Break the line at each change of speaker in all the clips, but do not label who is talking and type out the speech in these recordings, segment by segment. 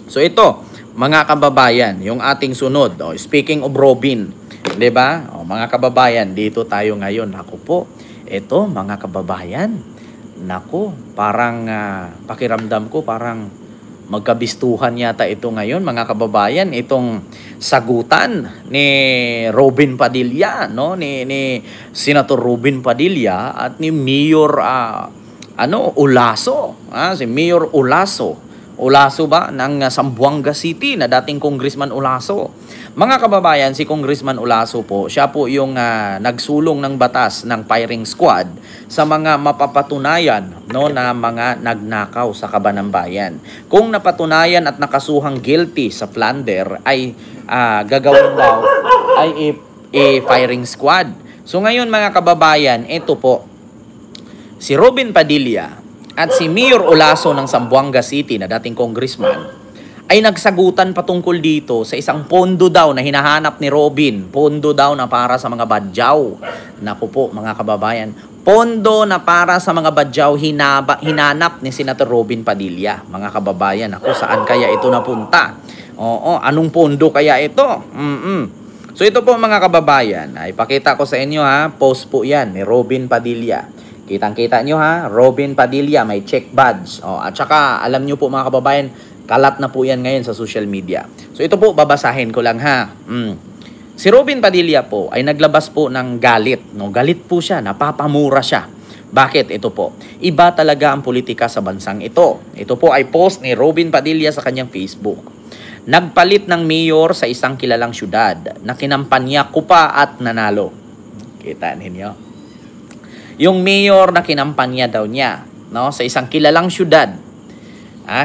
So ito, mga kababayan, yung ating sunod. Speaking of Robin, 'di ba? Mga kababayan, dito tayo ngayon. Ako po, ito mga kababayan. Nako, parang pakiramdam ko parang magkabistuhan yata ito ngayon, mga kababayan, itong sagutan ni Robin Padilla, no? Ni Senator Robin Padilla at ni Mayor Ulaso, si Mayor Ulaso ba ng Zamboanga City na dating Congressman Ulaso. Mga kababayan, si Congressman Ulaso po, siya po yung nagsulong ng batas ng firing squad sa mga mapapatunayan, no, na mga nagnakaw sa kaban ng bayan. Kung napatunayan at nakasuhang guilty sa plunder ay gagawin daw ay firing squad. So ngayon mga kababayan, ito po si Robin Padilla at si Mayor Ulaso ng Zamboanga City na dating congressman ay nagsagutan patungkol dito sa isang pondo daw na hinahanap ni Robin. Pondo daw na para sa mga badyaw. Naku po mga kababayan, pondo na para sa mga badyaw hinanap ni Senator Robin Padilla. Mga kababayan, ako saan kaya ito napunta? Oo, anong pondo kaya ito? So ito po mga kababayan, ay pakita ko sa inyo post po yan ni Robin Padilla. Kitang-kita nyo Robin Padilla, may check badge. At saka, alam nyo po mga kababayan, kalat na po yan ngayon sa social media. So ito po, babasahin ko lang Si Robin Padilla po ay naglabas po ng galit. No? Galit po siya, napapamura siya. Bakit? Ito po, iba talaga ang politika sa bansang ito. Ito po ay post ni Robin Padilla sa kanyang Facebook. Nagpalit ng mayor sa isang kilalang syudad na kinampanya ko pa at nanalo. Kita ninyo? Yung mayor na kinampanya daw niya, no, sa isang kilalang syudad,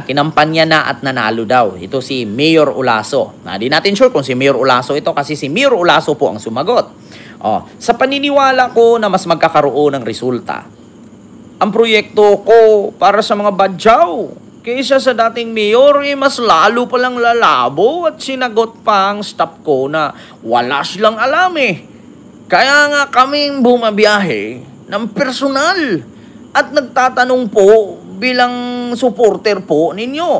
kinampanya na at nanalo daw. Ito si Mayor Ulaso. Di natin sure kung si Mayor Ulaso ito kasi si Mayor Ulaso po ang sumagot. Sa paniniwala ko na mas magkakaroon ng resulta ang proyekto ko para sa mga badyaw kaysa sa dating mayor, mas lalo palang lalabo at sinagot pa ang staff ko na wala silang alam Kaya nga kaming bumabiyahe ng personal at nagtatanong po bilang supporter po ninyo.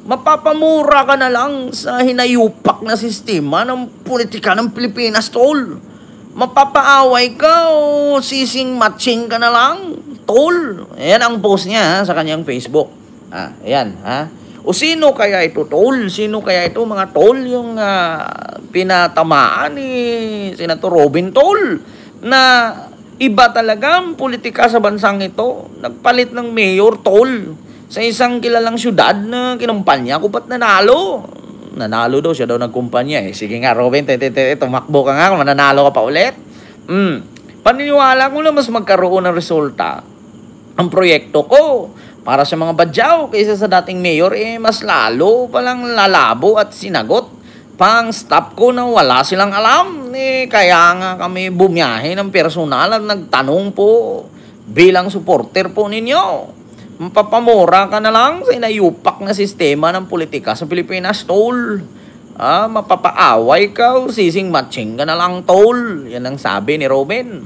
Mapapamura ka na lang sa hinayupak na sistema ng politika ng Pilipinas, tol. Mapapaaway ka o sising matching ka na lang, tol. Ayan ang post niya sa kanyang Facebook. Ayan, O sino kaya ito, tol? Sino kaya ito, mga tol, yung pinatamaan ni Senator Robin, tol? Na iba talaga ang politika sa bansang ito. Nagpalit ng mayor, tol, sa isang kilalang syudad na kinampanya ko ba't nanalo? Nanalo daw, siya daw nagkumpanya Sige nga, Robin, tumakbo ka nga, mananalo ka pa ulit. Paniniwala ko na mas magkaroon ng resulta ang proyekto ko para sa mga badyaw kaysa sa dating mayor, mas lalo palang lalabo at sinagot pang staff ko na wala silang alam. Kaya nga kami bumiyahe ng personal at nagtanong po bilang supporter po ninyo. Mapapamura ka na lang sa inayupak na sistema ng politika sa Pilipinas, tol. Mapapaaway ka o sising matching ka na lang, tol. Yan ang sabi ni Robin.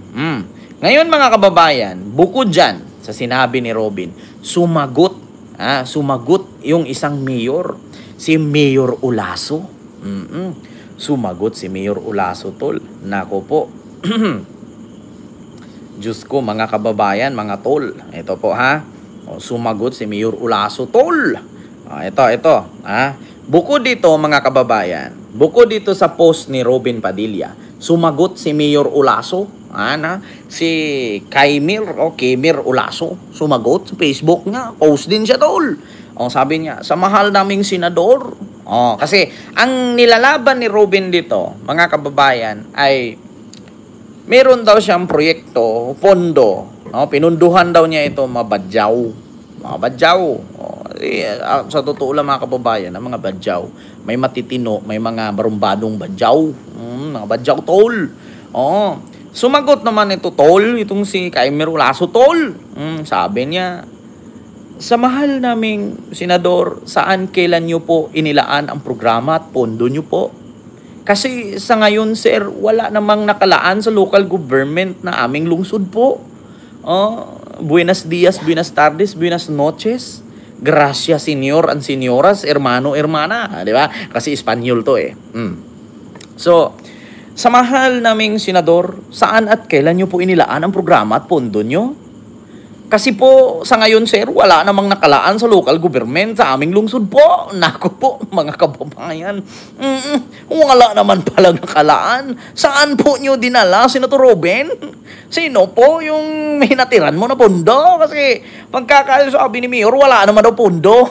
Ngayon mga kababayan, bukod dyan sa sinabi ni Robin, sumagot yung isang mayor, si Mayor Ulaso. Sumagot si Mayor Ulaso, tol. Nako po. Diyos ko, mga kababayan, mga tol. Ito po sumagot si Mayor Ulaso, tol. Ito. Bukod dito mga kababayan, bukod dito sa post ni Robin Padilla, sumagot si Mayor Ulaso, si Kemir Ulaso, sumagot sa Facebook niya, post din siya, tol. Sabi niya, sa mahal naming senador. Kasi ang nilalaban ni Robin dito, mga kababayan, ay meron daw siyang proyekto, pondo. Pinunduhan daw niya ito mabadyaw. Sa totoo lang mga kababayan, ang mga badyaw, may matitino, may mga barumbadong badyaw. Mga badyaw, tol. Sumagot naman ito, tol, itong si Kemir Ulaso, tol. Sabi niya, sa mahal naming senador, saan kailan nyo po inilaan ang programa at pondo nyo po? Kasi sa ngayon, sir, wala namang nakalaan sa local government na aming lungsod po. Buenos dias, buenas tardes, buenas noches. Gracias, senyor and senyoras, hermano, hermana. Di ba? Kasi Espanyol to eh. So, sa mahal naming senador, saan at kailan nyo po inilaan ang programa at pondo nyo? Kasi po, sa ngayon, sir, wala namang nakalaan sa local government sa aming lungsod po. Naku po, mga kababayan. Wala naman palang nakalaan. Saan po nyo dinala, Senator Robin? Sino po yung hinatiran mo na pondo? Kasi pagkakasabi ni Mayor, wala naman daw pondo.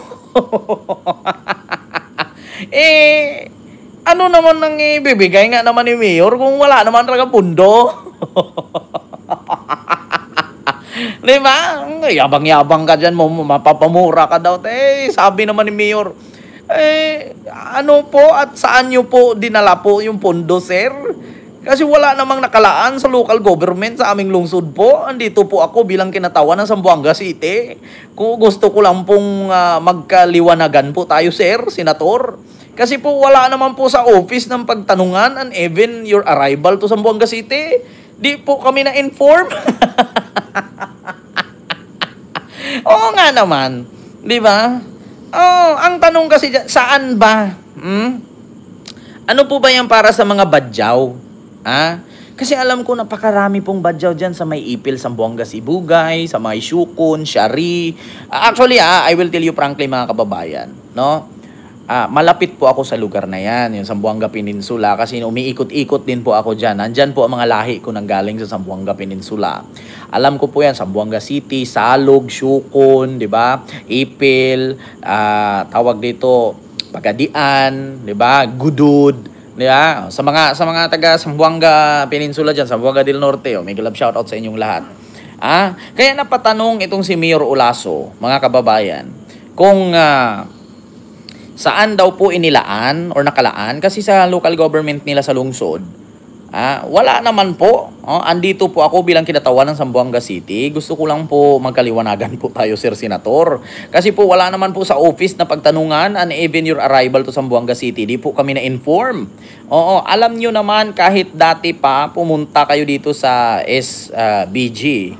Ano naman nang ibibigay nga naman ni Mayor kung wala naman talaga pondo? Diba? Yabang-yabang ka dyan mo, mapapamura ka daw. Sabi naman ni Mayor, ano po at saan nyo po dinala po yung pondo, sir? Kasi wala namang nakalaan sa local government sa aming lungsod po. Andito po ako bilang kinatawan ng Zamboanga City. Kung gusto ko lang pong magkaliwanagan po tayo, sir, senator. Kasi po wala naman po sa office ng pagtanungan and even your arrival to Zamboanga City. Di po kami na-inform. Oo nga naman. Di ba? Ang tanong kasi dyan, saan ba? Ano po ba yan para sa mga badyaw? Kasi alam ko napakarami pong badyaw dyan sa may Ipil, Zamboanga Sibugay, sa may Syukon, Shari. Actually, I will tell you frankly mga kababayan, no? Malapit po ako sa lugar na yan, yung Zamboanga Peninsula, kasi umiikot-ikot din po ako dyan. Nandyan po ang mga lahi ko nang galing sa Zamboanga Peninsula. Alam ko po yan, Zamboanga City, Salog, Syukon, di ba? Ipil, tawag dito, Pagadian, di ba? Gudud, di ba? Sa mga taga Zamboanga Peninsula dyan, Zamboanga del Norte, may love shoutout sa inyong lahat. Kaya napatanong itong si Mayor Olaso, mga kababayan, kung saan daw po inilaan or nakalaan kasi sa local government nila sa lungsod. Wala naman po. Andito po ako bilang kinatawan ng Zamboanga City. Gusto ko lang po magkaliwanagan po tayo, Sir Senator. Kasi po wala naman po sa office na pagtanungan and even your arrival to Zamboanga City. Di po kami na-inform. Alam nyo naman kahit dati pa pumunta kayo dito sa SBG.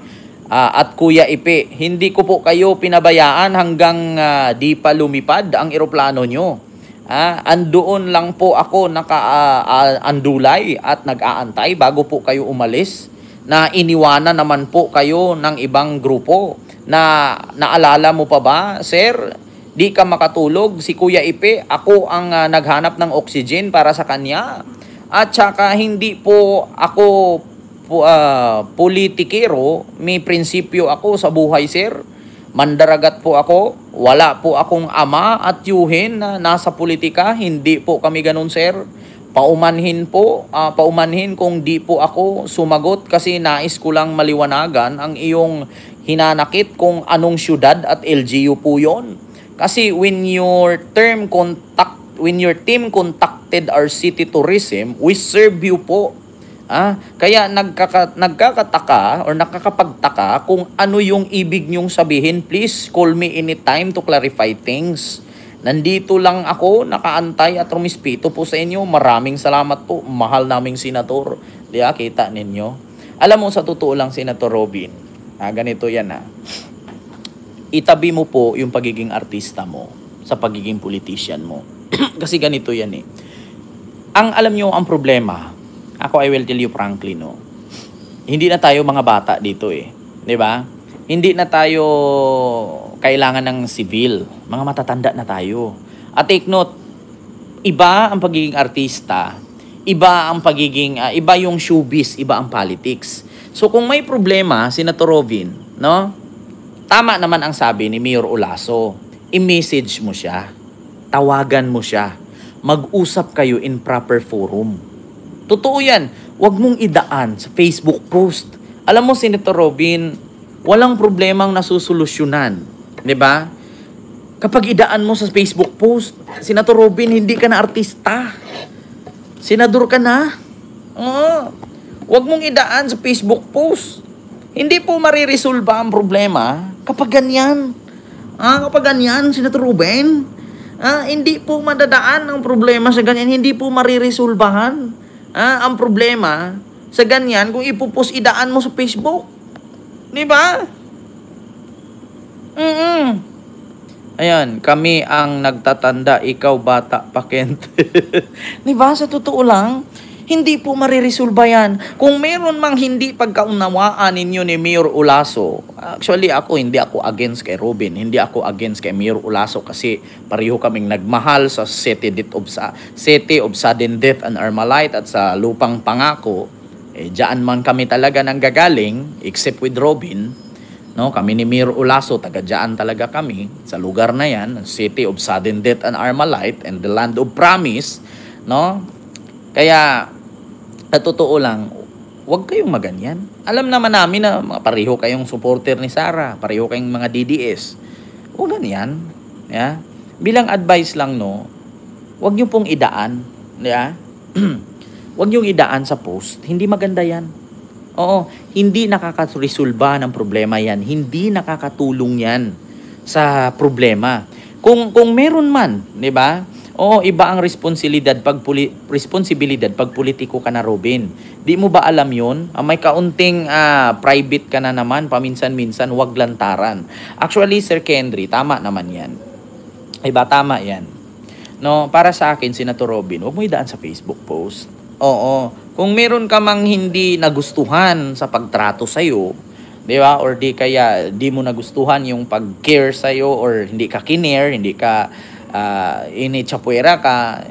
At Kuya Ipe, hindi ko po kayo pinabayaan hanggang di pa lumipad ang eroplano nyo. Andoon lang po ako naka-andulay at nag-aantay bago po kayo umalis. Na iniwanan naman po kayo ng ibang grupo. Na naalala mo pa ba, sir? Di ka makatulog. Si Kuya Ipe, ako ang naghanap ng oxygen para sa kanya. At saka hindi po ako politikero, may prinsipyo ako sa buhay, sir. Mandaragat po ako. Wala po akong ama at yuhin na nasa politika. Hindi po kami ganun, sir. Paumanhin kung di po ako sumagot kasi nais ko lang maliwanagan ang iyong hinanakit kung anong syudad at LGU po yon. Kasi when your team contacted our city tourism, we serve you po. Kaya nagkakataka or nakakapagtaka kung ano yung ibig nyong sabihin. Please call me anytime to clarify things. Nandito lang ako, nakaantay at rumispito po sa inyo. Maraming salamat po, mahal naming senator. Kita ninyo. Alam mo, sa totoo lang, Senator Robin, ganito yan itabi mo po yung pagiging artista mo sa pagiging politician mo. Kasi ganito yan alam nyo, ang problema, ako, I will tell you frankly, hindi na tayo mga bata dito di ba? Hindi na tayo kailangan ng civil. Mga matatanda na tayo. At take note, iba ang pagiging artista, iba ang pagiging, iba yung showbiz, iba ang politics. So kung may problema, Senator Robin, tama naman ang sabi ni Mayor Olaso, i-message mo siya, tawagan mo siya, mag-usap kayo in proper forum. Totoo yan. Huwag mong idaan sa Facebook post. Alam mo, Senator Robin, walang problemang nasusolusyonan. Diba? Kapag idaan mo sa Facebook post, Senator Robin, hindi ka na artista. Senador ka na. Huwag mong idaan sa Facebook post. Hindi po mariresolba ang problema kapag ganyan. Kapag ganyan, Senator Robin, hindi po madadaan ang problema sa ganyan. Hindi po mariresolbahan. Ang problema sa ganyan kung ipupos idaan mo sa Facebook. Di ba? Ayan, kami ang nagtatanda, ikaw bata pa, Kent. Di ba? Sa totoo lang, hindi po mariresolba yan. Kung meron mang hindi pagkaunawaan ninyo ni Mayor Olaso, actually hindi ako against kay Robin, hindi ako against kay Mayor Olaso kasi pareho kaming nagmahal sa City of Sudden Death and Armalite at sa Lupang Pangako. Diyan man kami talaga nanggagaling, except with Robin. No, kami ni Mayor Olaso, taga-diyan talaga kami sa lugar na yan, City of Sudden Death and Armalite and the Land of Promise, no? Kaya sa totoo lang, huwag kayong maganyan. Alam naman namin na pareho kayong supporter ni Sara, pareho kayong mga DDS. Huwag ganyan, yeah? Bilang advice lang, no, huwag niyo pong idaan, yeah? Huwag niyong idaan sa post, hindi maganda yan. Oo, hindi nakakaresolba ng problema yan. Hindi nakakatulong yan sa problema. Kung meron man, 'di ba? Oo, iba ang responsibilidad pag politiko ka na, Robin. Di mo ba alam 'yon? May kaunting private ka na naman, paminsan-minsan wag lantaran. Actually, Sir Kendry, tama naman 'yan. Iba tama 'yan. No, para sa akin, Senator Robin, wag mo idaan sa Facebook post. Oo. Kung meron ka mang hindi nagustuhan sa pagtrato sa'yo, di ba? Or di kaya di mo nagustuhan yung pag-care sa'yo or hindi ka kinare, hindi ka initsapwera ka,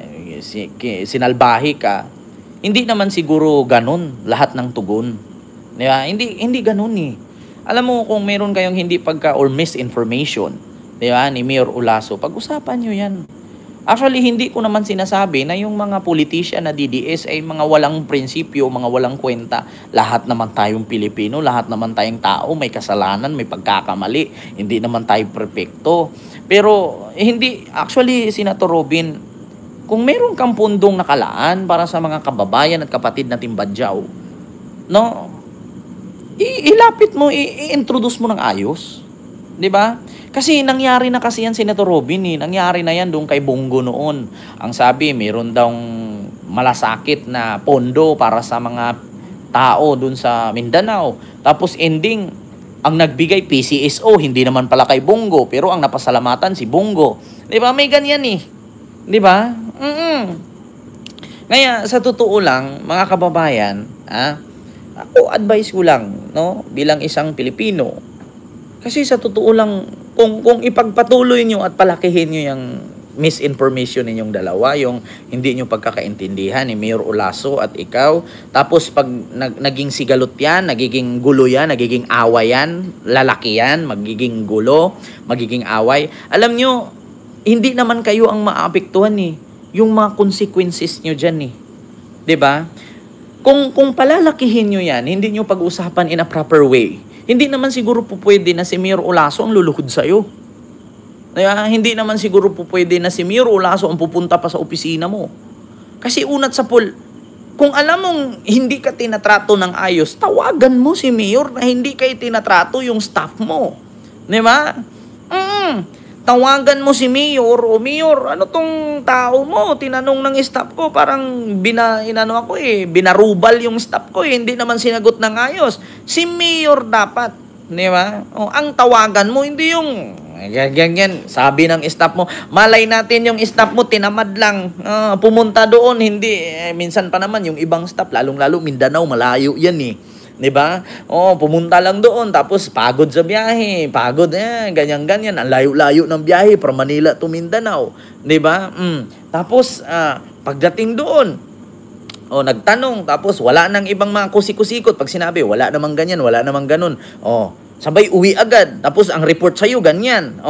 sinalbahi ka. Hindi naman siguro ganun lahat ng tugon. Di ba? Hindi ganun eh. Alam mo kung meron kayong hindi or misinformation, di ba, ni Mayor Olaso, pag-usapan nyo yan. Actually, hindi ko naman sinasabi na yung mga politician na DDS ay mga walang prinsipyo, mga walang kwenta. Lahat naman tayong Pilipino, lahat naman tayong tao, may kasalanan, may pagkakamali. Hindi naman tayo perfecto. Pero, hindi, actually, Senator Robin, kung meron kang pundong nakalaan para sa mga kababayan at kapatid nating Badyaw, no, ilapit mo, i-introduce mo ng ayos. 'Di ba? Kasi nangyari na kasi yan, Senator Robin, nangyari na yan doon kay Bongo noon. Ang sabi, mayroon daw malasakit na pondo para sa mga tao doon sa Mindanao. Tapos ending, ang nagbigay PCSO, hindi naman pala kay Bongo, pero ang napasalamatan si Bongo. 'Di ba? May ganyan eh. 'Di ba? Kaya sa totoo lang, mga kababayan, ako advice ko lang, no, bilang isang Pilipino. Kasi sa totoo lang, kung ipagpatuloy nyo at palakihin nyo yung misinformation ninyong dalawa, yung hindi nyo pagkakaintindihan ni Mayor Olaso at ikaw, tapos pag naging sigalot yan, nagiging gulo yan, nagiging away yan, lalaki yan, magiging gulo, magiging away. Alam nyo, hindi naman kayo ang maapektuhan eh. Yung mga consequences nyo dyan eh. 'Di ba? Kung palalakihin nyo yan, hindi nyo pag-usapan in a proper way, hindi naman siguro po pwede na si Mayor Olaso ang luluhod sa'yo. Hindi naman siguro po pwede na si Mayor Olaso ang pupunta pa sa opisina mo. Kasi unat sa kung alam mong hindi ka tinatrato ng ayos, tawagan mo si Mayor na hindi kayo tinatrato yung staff mo. Di ba? Tawagan mo si Mayor, o Mayor, ano tong tao mo? Tinanong ng staff ko, parang binarubal yung staff ko, hindi naman sinagot ng ayos. Si Mayor dapat, di ba? Ang tawagan mo, hindi yung ganyan. Sabi ng staff mo, malay natin yung staff mo, tinamad lang. Pumunta doon, hindi. Minsan pa naman, yung ibang staff, lalong-lalo Mindanao, malayo yan eh. 'Di ba? Pumunta lang doon tapos pagod sa biyahe, pagod ganyan-ganyan, ang layo-layo ng biyahe from Manila to Mindanao, 'di ba? Tapos pagdating doon, nagtanong tapos wala nang ibang mga kusikusikot pag sinabi, wala namang ganyan, wala namang ganun. Sabay uwi agad. Tapos ang report sa iyo ganyan.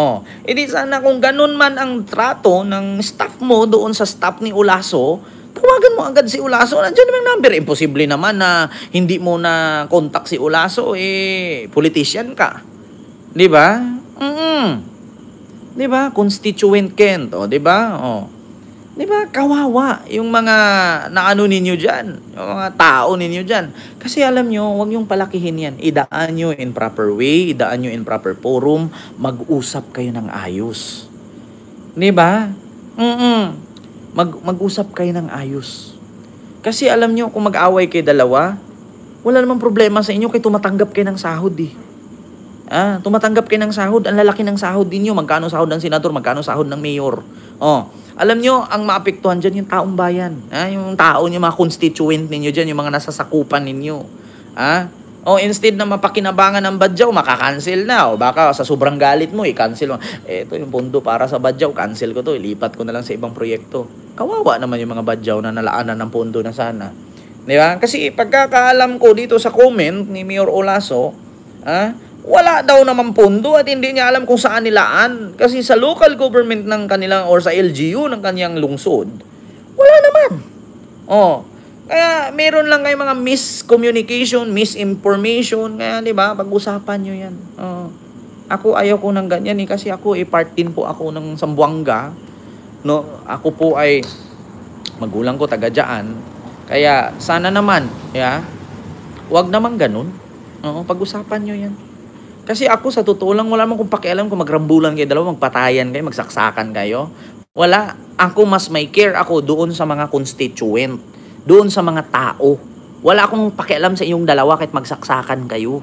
Edi sana kung ganun man ang trato ng staff mo doon sa staff ni Olaso, tawagan mo agad si Olaso. Nandiyan naman number. Imposible naman na hindi mo na contact si Olaso. Politician ka. Di ba? Di ba? Constituent Kent. Di ba? Di ba? Kawawa yung mga naano ninyo dyan. Yung mga tao ninyo dyan. Kasi alam nyo, huwag yung palakihin yan. Idaan nyo in proper way. Idaan nyo in proper forum. Mag-usap kayo ng ayos. Di ba? Mag-usap kayo ng ayos. Kasi alam nyo, kung mag-away kayo dalawa, wala namang problema sa inyo kaya tumatanggap kayo ng sahod eh. Tumatanggap kayo ng sahod. Ang lalaki ng sahod ninyo. Magkano sahod ng senador, magkano sahod ng mayor. Alam nyo, ang maapektuhan dyan yung taong bayan. Yung tao nyo, mga constituent ninyo dyan, yung mga nasasakupan ninyo. Instead na mapakinabangan ng Badyaw, makakancel na. O baka sa sobrang galit mo, i-cancel mo. Ito yung pondo para sa Badyaw, cancel ko to, ilipat ko na lang sa ibang proyekto. Kawawa naman yung mga Badyaw na nalaanan ng pondo na sana. Di ba? Kasi pagkakaalam ko dito sa comment ni Mayor Olaso, wala daw naman pondo at hindi niya alam kung saan nilaan. Kasi sa local government ng kanilang or sa LGU ng kanyang lungsod, wala naman. Kaya meron lang kayo mga miscommunication, misinformation. Kaya di ba, pag-usapan nyo yan. Ako ayaw ko ng ganyan kasi ako part din po ako ng Zamboanga. No, ako po ay magulang ko taga dyan. Kaya sana naman, wag naman ganun. Pag-usapan nyo yan. Kasi ako sa totoo lang, wala man kung pakialam kung magrambulan kayo, dalawa, magpatayan kayo, magsaksakan kayo. Wala. Ako mas may care ako doon sa mga constituent, doon sa mga tao. Wala akong pakialam sa inyong dalawa kahit magsaksakan kayo.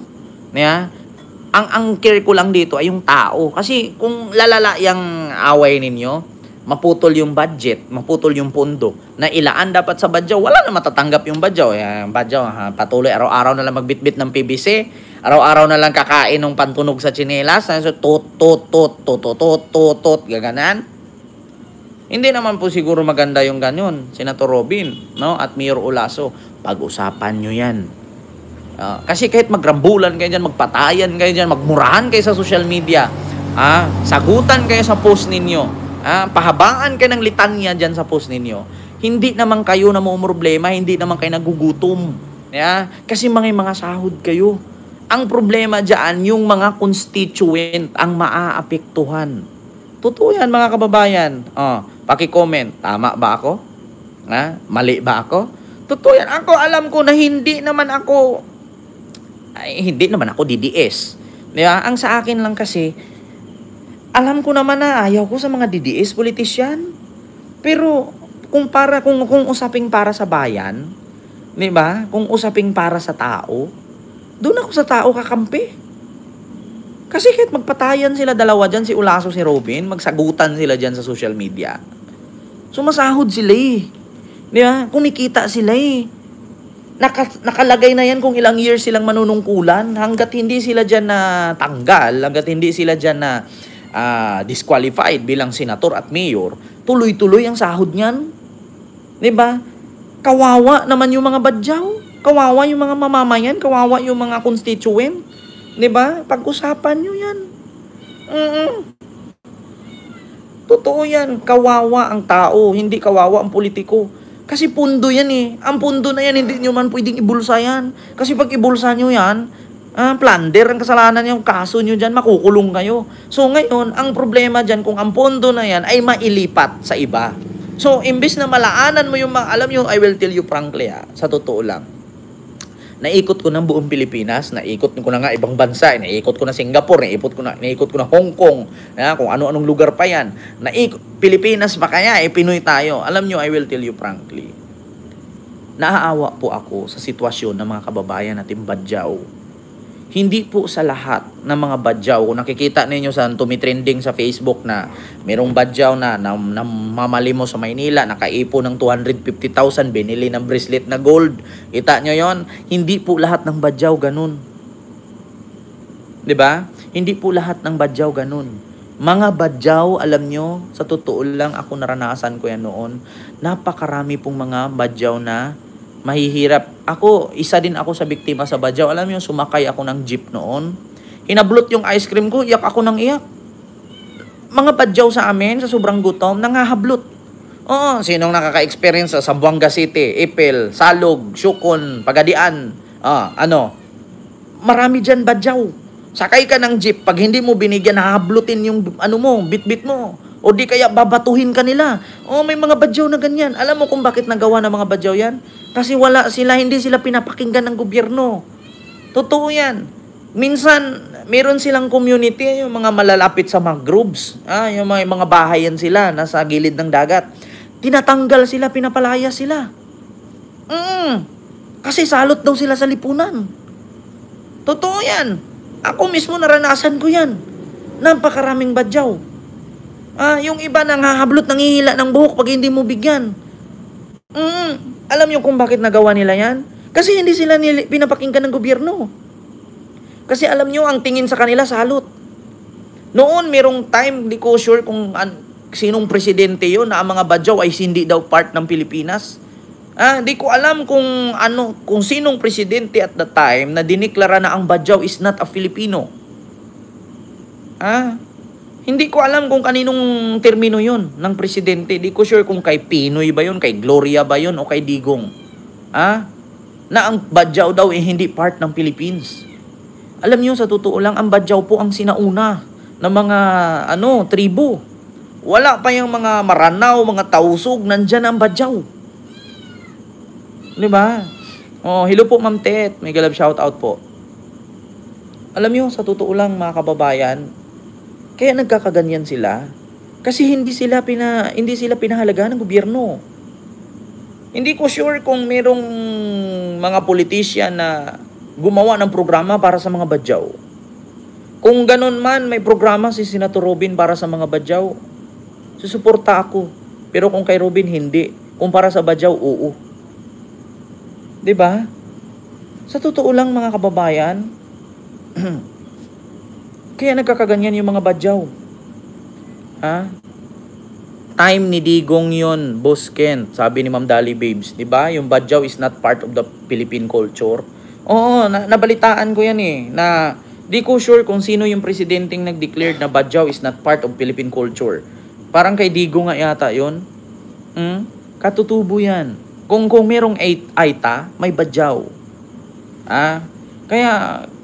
Ang care ko lang dito ay yung tao. Kasi kung lalala yung away ninyo, maputol yung budget, maputol yung pondo na ilaan dapat sa Badyaw, wala na matatanggap yung Badyaw. Badyaw, patuloy araw-araw na lang magbitbit ng PVC, araw-araw na lang kakain ng pantunog sa tsinelas, so tot, gaganan. Hindi naman po siguro maganda yung ganyan, Senator Robin, no? At Mayor Olaso, pag-usapan nyo yan. Kasi kahit magrambulan kayo dyan, magpatayan kayo dyan, magmurahan kayo sa social media, sagutan kayo sa post ninyo, pahabaan kayo ng litanya dyan sa post ninyo, hindi naman kayo na problema, hindi naman kayo nagugutom. Kasi mga sahod kayo. Ang problema dyan, yung mga constituent ang maaapektuhan. Totoo yan mga kababayan. Paki-comment, tama ba ako? Mali ba ako? Totoo yan. Ako alam ko na hindi naman ako DDS. Ang sa akin lang kasi, alam ko naman na ayaw ko sa mga DDS politician. Pero kung usaping para sa bayan, 'di ba? Kung usaping para sa tao, doon ako sa tao kakampi. Kasi kahit magpatayan sila dalawa diyan, si Olaso, si Robin, magsagutan sila diyan sa social media. Sumasahod sila eh. 'Di ba? Kumikita sila eh. Nakalagay na yan kung ilang years silang manunungkulan. Hanggat hindi sila diyan na tanggal, hanggat hindi sila diyan na disqualified bilang senator at mayor, tuloy-tuloy ang sahod niyan. 'Di ba? Kawawa naman yung mga Badyaw, kawawa yung mga mamamayan, kawawa yung mga constituent. 'Di ba? Pag-usapan niyo 'yan. Totoo 'yan, kawawa ang tao, hindi kawawa ang politiko. Kasi pundo 'yan eh. Ang pundo na 'yan hindi niyo man pwedeng ibulsa 'yan. Kasi pag ibulsa niyo 'yan, plunder ang kasalanan yung kaso nyo dyan, makukulong kayo. So ngayon, ang problema dyan, kung ang pondo na yan ay mailipat sa iba. So, imbis na malaanan mo yung mga, alam nyo, I will tell you frankly sa totoo lang, naikot ko ng buong Pilipinas, naikot ko na nga ibang bansa, naikot ko na Singapore, naikot ko na Hong Kong, kung ano-anong lugar pa yan. Pilipinas pa kaya, Pinoy tayo. Alam nyo, I will tell you frankly, naaawa po ako sa sitwasyon ng mga kababayan natin Badyaw. Hindi po sa lahat ng mga Badyaw. Kung nakikita ninyo sa tumitrending sa Facebook na merong Badyaw na mamali mo sa Maynila, nakaipon ng 250,000, binili ng bracelet na gold. Kita nyo yon? Hindi po lahat ng Badyaw ganun. 'Di ba? Hindi po lahat ng Badyaw ganun. Mga Badyaw, alam nyo, sa totoo lang, ako naranasan ko yan noon, napakarami pong mga Badyaw na mahihirap. Isa din ako sa biktima sa Badyaw. Alam niyo, sumakay ako ng jeep noon. Hinablot yung ice cream ko, iyak ako ng iyak. Mga Badyaw sa amin, sa sobrang gutom, nangahablot. Sinong nakaka-experience sa Zamboanga City, Ipil, Salog, Sukon, Pagadian, marami dyan Badyaw. Sakay ka ng jeep, pag hindi mo binigyan, hahablutin yung bit-bit mo. O di kaya babatuhin ka nila. May mga Badyaw na ganyan. Alam mo kung bakit nagawa ng mga Badyaw yan? Kasi hindi sila pinapakinggan ng gobyerno. Totoo yan. Minsan, meron silang community, yung mga malalapit sa mga groups. Yung mga bahayan sila, nasa gilid ng dagat. Tinatanggal sila, pinapalaya sila. Kasi salot daw sila sa lipunan. Totoo yan. Ako mismo naranasan ko yan. Napakaraming badyaw. Yung iba nanghahablot, nangihila ng buhok pag hindi mo bigyan. Alam niyo kung bakit nagawa nila yan? Kasi hindi sila pinapakinggan ng gobyerno. Kasi alam niyo, ang tingin sa kanila salot. Noon, merong time, di ko sure kung sinong presidente yun, na ang mga badyaw ay hindi daw part ng Pilipinas. Di ko alam kung sinong presidente at the time na diniklara na ang badyaw is not a Filipino. Hindi ko alam kung kaninong termino yun ng presidente. Di ko sure kung kay Pinoy ba yun, kay Gloria ba yun, o kay Digong. Na ang badyaw daw hindi part ng Philippines. Alam niyo, sa totoo lang, ang badyaw po ang sinauna ng mga tribo. Wala pa yung mga Maranao, mga Tausug, nandyan ang badyaw. Di ba? Hello po, Ma'am Tet. May galab shout out po. Alam niyo, sa totoo lang, mga kababayan, kaya nagkakaganyan sila kasi hindi sila pinahalagahan ng gobyerno. Hindi ko sure kung merong mga politician na gumawa ng programa para sa mga badyaw. Kung ganun man, may programa si Senator Robin para sa mga badyaw, susuporta ako. Pero kung kay Robin, hindi. Kung para sa badyaw, oo. Diba? Sa totoo lang, mga kababayan, kaya nagkakaganyan yung mga badyaw. Time ni Digong yon, Boss Ken, sabi ni Ma'am Dali Babes, di ba? Yung badyaw is not part of the Philippine culture. Oo, nabalitaan ko yan na di ko sure kung sino yung presidenteng nag-declared na badyaw is not part of Philippine culture. Parang kay Digong nga yata yun. Katutubo yan. Kung merong Aita, may badyaw. Kaya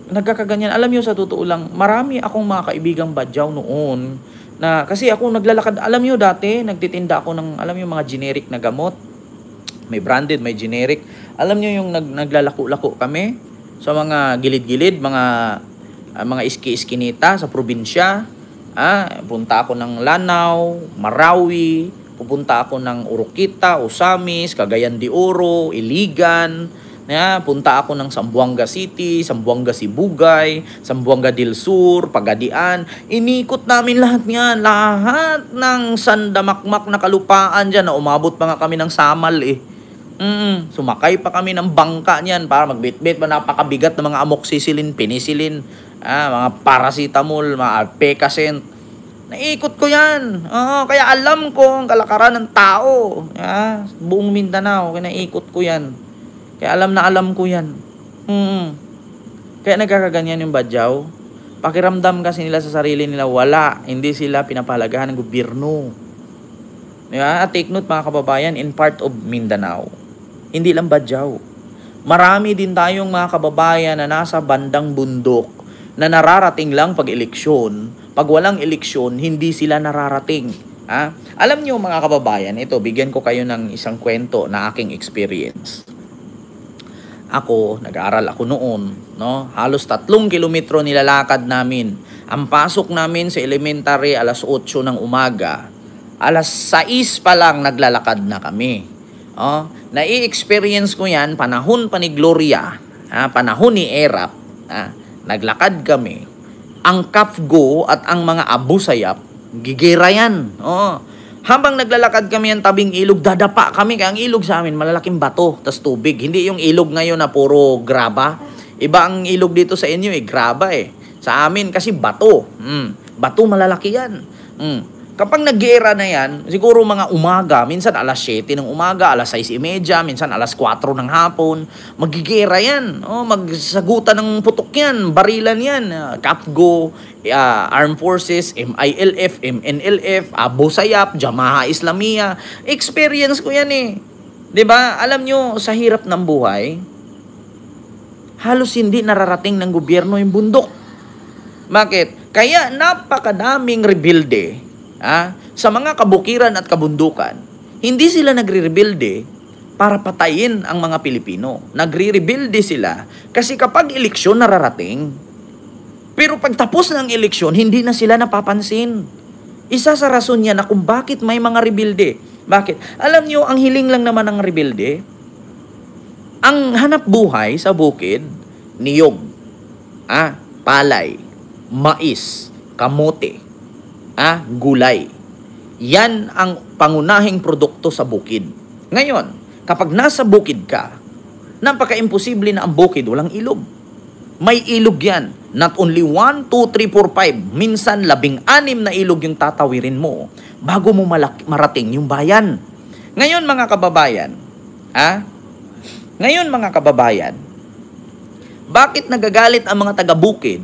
nagkakaganyan. Alam niyo, sa totoo lang, marami akong mga kaibigang badyaw noon. Kasi ako naglalakad, alam niyo dati, nagtitinda ako ng, alam niyo, mga generic na gamot. May branded, may generic. Alam niyo yung naglalako-lako kami sa mga gilid-gilid, mga iski-iskinita sa probinsya. Punta ako ng Lanao, Marawi, pupunta ako ng Oroquita, Osamis, Cagayan de Oro, Iligan. Punta ako ng Zamboanga City, Zamboanga Sibugay, Zamboanga del Sur, Pagadian. Inikot namin lahat yan. Lahat ng sandamakmak na kalupaan dyan na umabot pa nga kami ng Samal Sumakay pa kami ng bangka niyan para magbitbit pa napakabigat ng mga amoxicillin, penicillin, mga paracetamol, mga Pecasent. Naikot ko yan. Kaya alam ko ang kalakaran ng tao. Buong Mindanao, kaya naikot ko yan. Kaya alam ko yan. Kaya nagkakaganyan yung badyaw. Pakiramdam kasi nila sa sarili nila, wala. Hindi sila pinapahalagahan ng gobyerno. Diba? At take note, mga kababayan, in part of Mindanao, hindi lang badyaw. Marami din tayong mga kababayan na nasa bandang bundok na nararating lang pag eleksyon. Pag walang eleksyon, hindi sila nararating. Alam niyo, mga kababayan, ito, bigyan ko kayo ng isang kwento na aking experience. Ako, nag-aaral ako noon, halos 3 kilometro nilalakad namin. Ang pasok namin sa elementary, alas 8 ng umaga. Alas 6 pa lang naglalakad na kami. Nai-experience ko yan, panahon pa ni Gloria, panahon ni Erap, naglakad kami. Ang Kafgo at ang mga Abu Sayyaf, gigera yan. Habang naglalakad kami ang tabing ilog, dadapa kami. Kaya ang ilog sa amin, malalaking bato, tas tubig. Hindi yung ilog ngayon na puro graba. Iba ang ilog dito sa inyo, graba Sa amin kasi bato. Bato malalaki yan. Kapag nag-gera na yan, siguro mga umaga, minsan alas 7 ng umaga, alas 6:30, minsan alas 4 ng hapon, magigera yan. Magsagutan ng putok yan, barilan yan. Kafgo, Armed Forces, MILF, MNLF, Abu Sayyaf, Jamaah Islamiyah. Experience ko yan 'Di ba? Alam nyo, sa hirap ng buhay, halos hindi nararating ng gobyerno yung bundok. Bakit? Kaya napakadaming rebelde sa mga kabukiran at kabundukan. Hindi sila nagre-rebelde para patayin ang mga Pilipino. Nagre-rebelde sila kasi kapag eleksyon nararating. Pero pagtapos ng eleksyon, hindi na sila napapansin. Isa sa rason niya na kung bakit may mga rebelde. Bakit? Alam nyo, ang hiling lang naman ng rebelde, ang hanap buhay sa bukid, niyog. palay, mais, kamote, gulay. Yan ang pangunahing produkto sa bukid. Ngayon, kapag nasa bukid ka, napaka-imposible na ang bukid walang ilog. May ilog yan. Not only 1, 2, 3, 4, 5. Minsan, 16 na ilog yung tatawirin mo bago mo marating yung bayan. Ngayon, mga kababayan, bakit nagagalit ang mga taga-bukid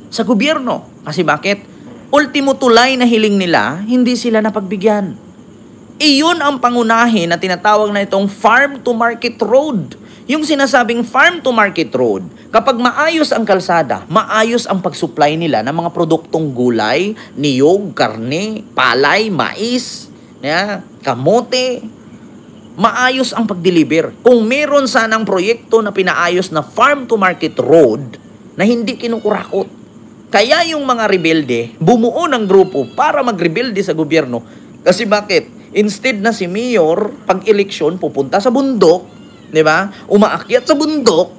sa gobyerno? Kasi bakit? Ultimo tulay na hiling nila, hindi sila napagbigyan. Iyon ang pangunahin na tinatawag na itong farm to market road. Yung sinasabing farm to market road, kapag maayos ang kalsada, maayos ang pag-supply nila ng mga produktong gulay, niyog, karne, palay, mais, kamote, maayos ang pag-deliver. Kung meron sanang proyekto na pinaayos na farm to market road na hindi kinukurakot, kaya yung mga rebelde, bumuo ng grupo para mag-rebelde sa gobyerno. Kasi bakit? Instead na si Mayor, pag-eleksyon, pupunta sa bundok, di ba? Umaakyat sa bundok,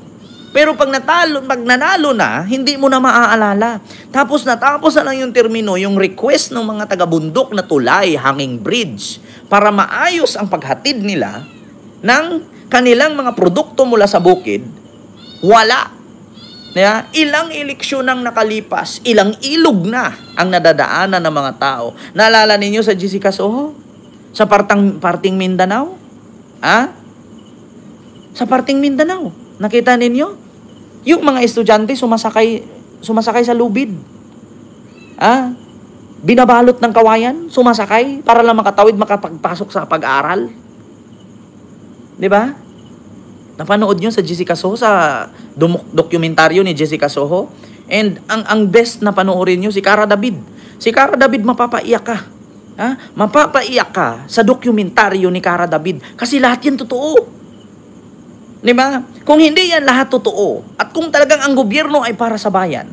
pero pag nanalo na, hindi mo na maaalala. Tapos natapos na lang yung termino, yung request ng mga taga-bundok na tulay, hanging bridge, para maayos ang paghatid nila ng kanilang mga produkto mula sa bukid, wala. Ilang eleksyon ang nakalipas, ilang ilog na ang nadadaanan ng mga tao. Naalala ninyo sa Jessica Soho? Sa parting Mindanao? Sa parting Mindanao. Nakita ninyo? Yung mga estudyante sumasakay sa lubid. Binabalot ng kawayan, sumasakay para lang makatawid, makapagpasok sa pag-aaral. 'Di ba? Napanood nyo sa Jessica Soho, sa dokumentaryo ni Jessica Soho. And ang best na panoorin nyo, si Cara David. Si Cara David, mapapaiyak ka. Mapapaiyak ka sa dokumentaryo ni Cara David. Kasi lahat yan totoo. Diba? Kung hindi yan lahat totoo, at kung talagang ang gobyerno ay para sa bayan,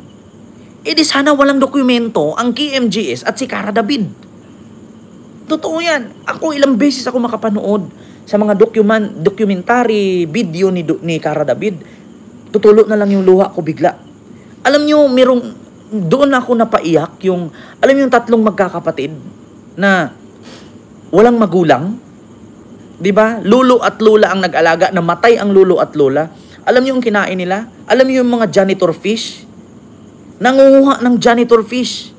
edi sana walang dokumento ang KMJS at si Cara David. Totoo yan. Ako ilang beses ako makapanood sa mga documentary video ni Cara David. Tutulo na lang yung luha ko bigla. Alam nyo, doon ako napaiyak alam nyo yung tatlong magkakapatid na walang magulang. Diba? Lolo at lola ang nag-alaga, namatay ang lolo at lola. Alam nyo yung kinain nila? Alam nyo yung mga janitor fish? Nangunguha ng janitor fish.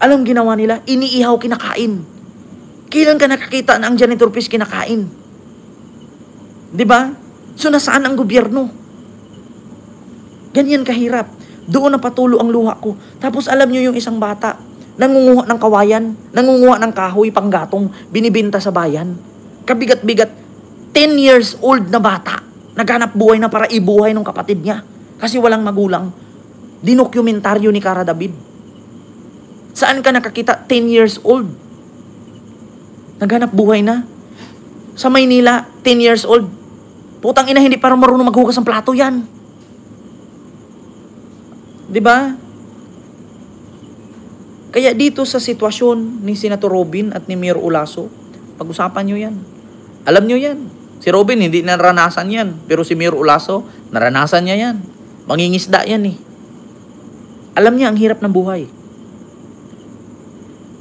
Alam ginawa nila? Iniihaw, kinakain. Kailan ka nakakita na ang janitor fish kinakain? Diba? So nasaan ang gobyerno? Ganyan kahirap. Doon na patulo ang luha ko. Tapos alam nyo yung isang bata, nangunguha ng kawayan, nangunguha ng kahoy, panggatong, binibenta sa bayan. Kabigat-bigat, 10 years old na bata, naghanap buhay na para ibuhay ng kapatid niya. Kasi walang magulang. Dinokumentaryo ni Cara David. Saan ka nakakita? 10 years old. Naghanap buhay na. Sa Maynila, 10 years old. Putang ina, hindi parang marunong maghugas ng plato yan. Diba? Kaya dito sa sitwasyon ni Senator Robin at ni Mayor Olaso, pag-usapan nyo yan. Alam nyo yan. Si Robin, hindi naranasan yan. Pero si Mayor Olaso, naranasan niya yan. Mangingisda yan eh. Alam niya ang hirap ng buhay.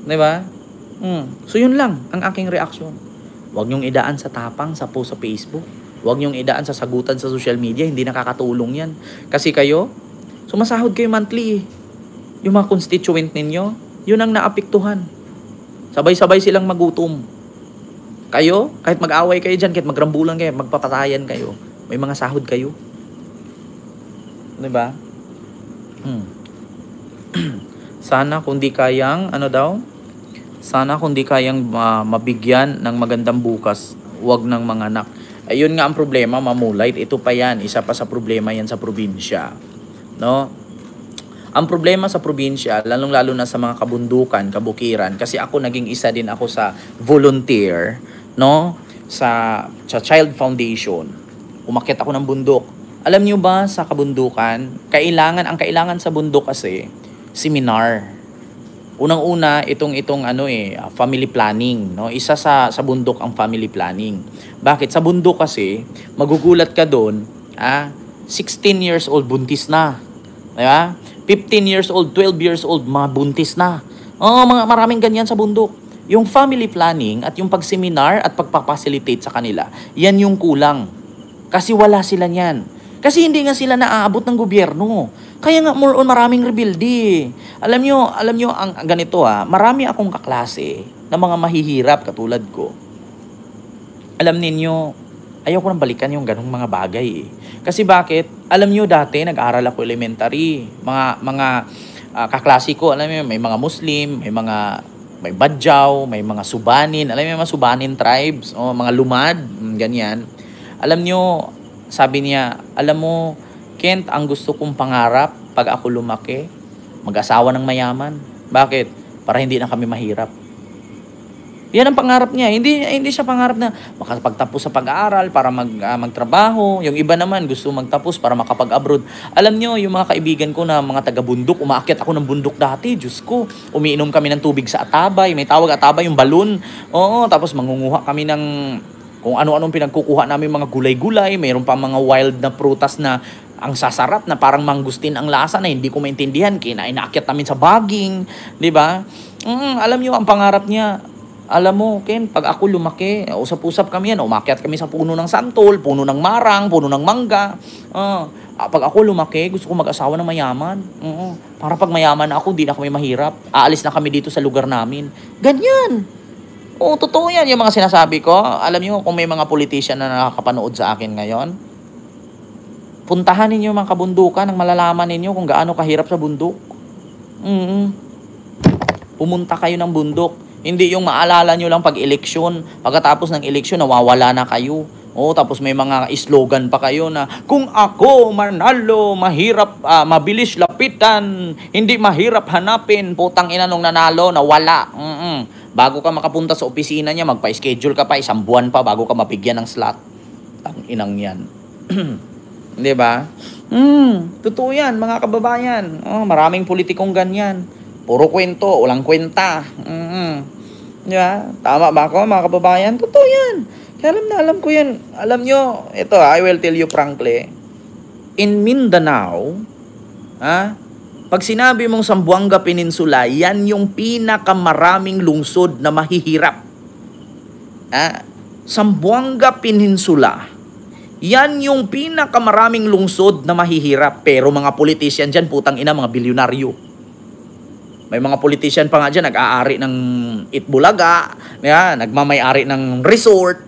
Diba? So yun lang ang aking reaksyon. Huwag nyong idaan sa tapang, sa post sa Facebook. Huwag nyong idaan sa sagutan sa social media. Hindi nakakatulong yan. Kasi kayo, sumasahod kayo monthly eh. Yung mga constituent ninyo, yun ang naapektuhan. Sabay-sabay silang magutom. Kayo, kahit mag-away kayo dyan, kahit magrambulan kayo, magpapatayan kayo, may mga sahod kayo. Diba? Sana kung di kayang, sana kung di kayang mabigyan ng magandang bukas, huwag ng mga anak. Ayun nga ang problema, mamulait. Ito pa yan, isa pa sa problema yan sa probinsya. No? Ang problema sa probinsya, lalong-lalo na sa mga kabundukan, kabukiran, kasi ako naging isa din ako sa volunteer, no? Sa Child Foundation. Umakyat ako ng bundok. Alam niyo ba sa kabundukan, ang kailangan sa bundok kasi seminar. Unang-una itong family planning, no? Isa sa bundok ang family planning. Bakit? Sa bundok kasi magugulat ka doon, 16 years old buntis na. Diba? 15 years old, 12 years old, mabuntis na. Maraming ganyan sa bundok. Yung family planning at yung pagseminar at pagpapacilitate sa kanila, yan yung kulang. Kasi wala sila niyan. Kasi hindi nga sila naaabot ng gobyerno. Kaya nga more on maraming rebuildi. Alam nyo ang ganito marami akong kaklase na mga mahihirap katulad ko. Alam ninyo, ayoko nang balikan yung ganung mga bagay. Kasi bakit? Alam nyo dati nag-aral ako elementary. Mga kaklase ko, alam nyo, may mga Muslim, may Badjaw, may mga Subanin, alam mo mga Subanin tribes, mga Lumad, ganyan. Alam nyo, sabi niya, alam mo, Kent, ang gusto kong pangarap pag ako lumaki, mag-asawa ng mayaman. Bakit? Para hindi na kami mahirap. Yan ang pangarap niya. Hindi siya pangarap na makapagtapos sa pag-aaral para magtrabaho. Yung iba naman gusto magtapos para makapag-abroad. Alam nyo, yung mga kaibigan ko na mga taga-bundok, umaakyat ako ng bundok dati. Diyos ko, umiinom kami ng tubig sa atabay. May tawag atabay, yung balon. Oo, tapos mangunguha kami ng kung ano-anong pinagkukuha namin, mga gulay-gulay. Mayroon pa mga wild na prutas na ang sasarap na parang mangustin ang lasa na hindi ko maintindihan. Inaakyat namin sa baging. Diba? Alam nyo, ang pangarap niya, alam mo, Ken, pag ako lumaki, usap-usap kami yan, umakyat kami sa puno ng santol, puno ng marang, puno ng mangga. Pag ako lumaki, gusto ko mag-asawa ng mayaman. Para pag mayaman ako, di na kami mahirap. Aalis na kami dito sa lugar namin. Ganyan. Totoo yan yung mga sinasabi ko. Alam niyo, kung may mga politician na nakakapanood sa akin ngayon, puntahan ninyo mga kabundukan nang malalaman ninyo kung gaano kahirap sa bundok. Pumunta kayo ng bundok. Hindi yung maalala nyo lang pag-eleksyon. Pagkatapos ng eleksyon, nawawala na kayo. Tapos may mga slogan pa kayo na, kung ako manalo, mahirap, mabilis lapitan, hindi mahirap hanapin. Putang ina nung nanalo, nawala. Bago ka makapunta sa opisina niya, magpa-schedule ka pa, 1 buwan pa bago ka mapigyan ng slot. Tang inang yan. Di ba? Totoo yan, mga kababayan. Maraming politikong ganyan. Puro kwento, walang kwenta. Diba? Tama ba ako, mga kababayan? Totoo yan. Kaya alam ko yan. Alam nyo, ito I will tell you frankly. In Mindanao, pag sinabi mong Zamboanga Peninsula, yan yung pinakamaraming lungsod na mahihirap. Zamboanga Peninsula, yan yung pinakamaraming lungsod na mahihirap. Pero mga politician dyan, putang ina, mga bilyonaryo. May mga politician pa nga dyan, nag-aari ng Itbulaga, nagmamay-ari ng resort,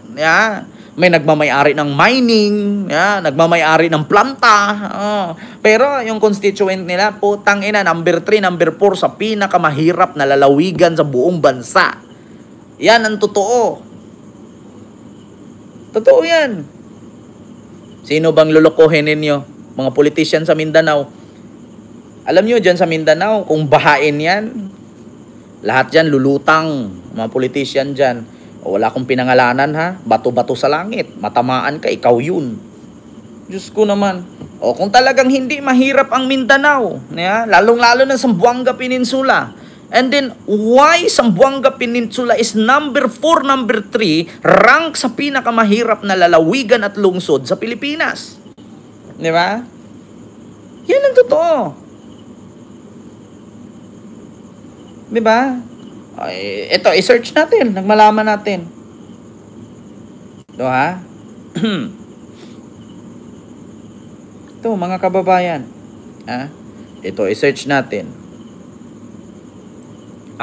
may nagmamay-ari ng mining, nagmamay-ari ng planta. Pero yung constituent nila, putang ina, number 3, number 4 sa pinakamahirap na lalawigan sa buong bansa. Yan ang totoo. Totoo yan. Sino bang lulukohin ninyo? Mga politician sa Mindanao. Alam nyo, dyan sa Mindanao, kung bahain yan, lahat dyan lulutang, mga politician dyan. Wala akong pinangalanan bato-bato sa langit, matamaan ka, ikaw yun. Diyos ko naman. Kung talagang hindi mahirap ang Mindanao, lalong-lalo na sa Zamboanga Peninsula. And then, why Zamboanga Peninsula is number 4, number 3, rank sa pinakamahirap na lalawigan at lungsod sa Pilipinas? Di ba? Yan ang totoo. Diba? Ito, i-search natin. Nagmalaman natin. Ito, Ito, mga kababayan. Ito, i-search natin.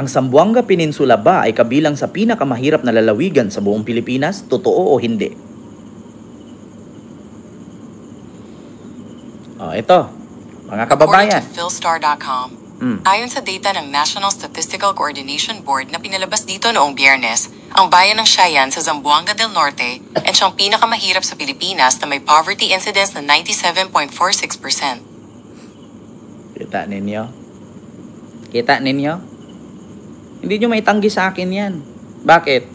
Ang Zamboanga Peninsula ba ay kabilang sa pinakamahirap na lalawigan sa buong Pilipinas? Totoo o hindi? Ito, mga kababayan.
Philstar.com. Ayon sa data ng National Statistical Coordination Board na pinalabas dito noong Biyernes, ang bayan ng Siayan sa Zamboanga del Norte ay siyang pinakamahirap sa Pilipinas na may poverty incidence na 97.46%.
Kita ninyo? Kita ninyo? Hindi nyo maitanggi sa akin yan. Bakit?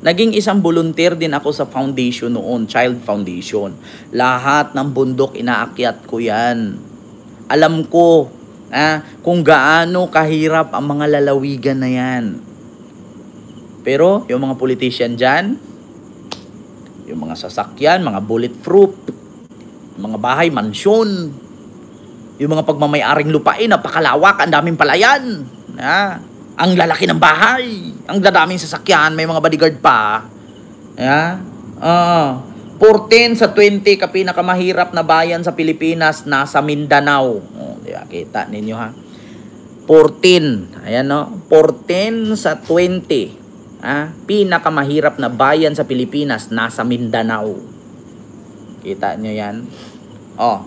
Naging isang volunteer din ako sa foundation noon, Child Foundation. Lahat ng bundok inaakyat ko yan. Alam ko kung gaano kahirap ang mga lalawigan na yan. Pero yung mga politician dyan, yung mga sasakyan, mga bulletproof, mga bahay, mansyon, Yung mga pagmamay-aring lupain, napakalawak, ang daming palayan. Ang lalaki ng bahay, ang dadaming sasakyan, may mga bodyguard pa. 14 sa 20 ka pinakamahirap na bayan sa Pilipinas, nasa Mindanao. Diba? Kita ninyo ha. 14. Ayan no. 14 sa 20. Pinakamahirap na bayan sa Pilipinas, nasa Mindanao. Kita nyo yan.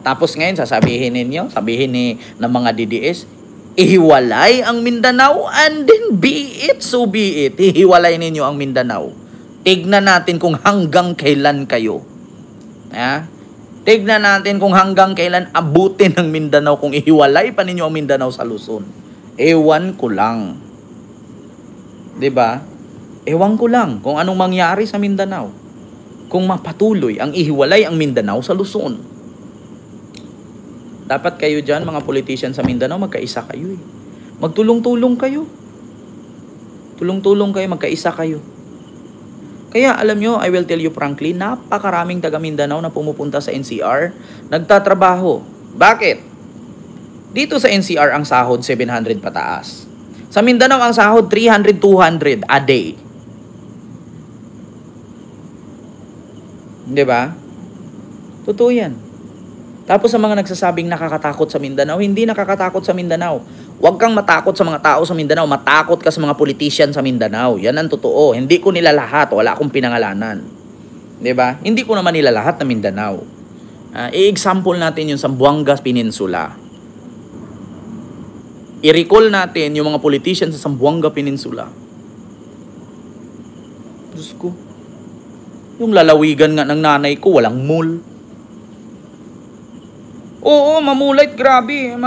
Tapos ngayon sabihin ng mga DDS, ihiwalay ang Mindanao, and then be it, so be it. Ihiwalay ninyo ang Mindanao. Tignan natin kung hanggang kailan kayo. Tignan natin kung hanggang kailan abutin ng Mindanao kung ihiwalay pa ninyo ang Mindanao sa Luzon. Ewan ko lang. 'Di ba? Ewan ko lang kung anong mangyari sa Mindanao kung mapatuloy ang ihiwalay ang Mindanao sa Luzon. Dapat kayo dyan, mga politician sa Mindanao, magkaisa kayo. Magtulong-tulong kayo. Tulong-tulong kayo, magkaisa kayo. Kaya alam nyo, I will tell you frankly, napakaraming taga Mindanao na pumupunta sa NCR, nagtatrabaho. Bakit? Dito sa NCR ang sahod 700 pataas. Sa Mindanao ang sahod 300, 200 a day. Diba? Totoo yan. Tapos sa mga nagsasabing nakakatakot sa Mindanao, hindi nakakatakot sa Mindanao. Huwag kang matakot sa mga tao sa Mindanao, matakot ka sa mga politician sa Mindanao. Yan ang totoo. Hindi ko nila lahat, wala akong pinangalanan. 'Di ba? Hindi ko naman nila lahat na Mindanao. I-example natin yung Zamboanga Peninsula. I-recall natin yung mga politician sa Zamboanga Peninsula. Diyos ko. Yung lalawigan nga ng nanay ko, walang mall. Oo, mamulait, grabe.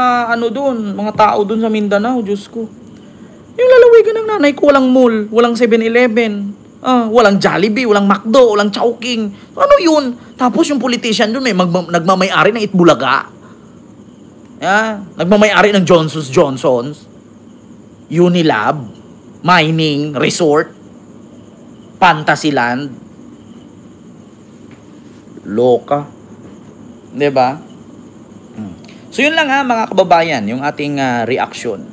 Doon, mga tao doon sa Mindanao, Diyos ko. Yung lalawigan ng nanay ko, walang mall, walang 7-Eleven, walang Jollibee, walang McDo, walang Chowking. Ano yun? Tapos yung politician doon, nagmamay-ari ng Itbulaga. Nagmamay-ari ng Johnson's, Unilab, Mining, Resort, Fantasyland. Loka. 'Di ba? So yun lang mga kababayan, yung ating reaction.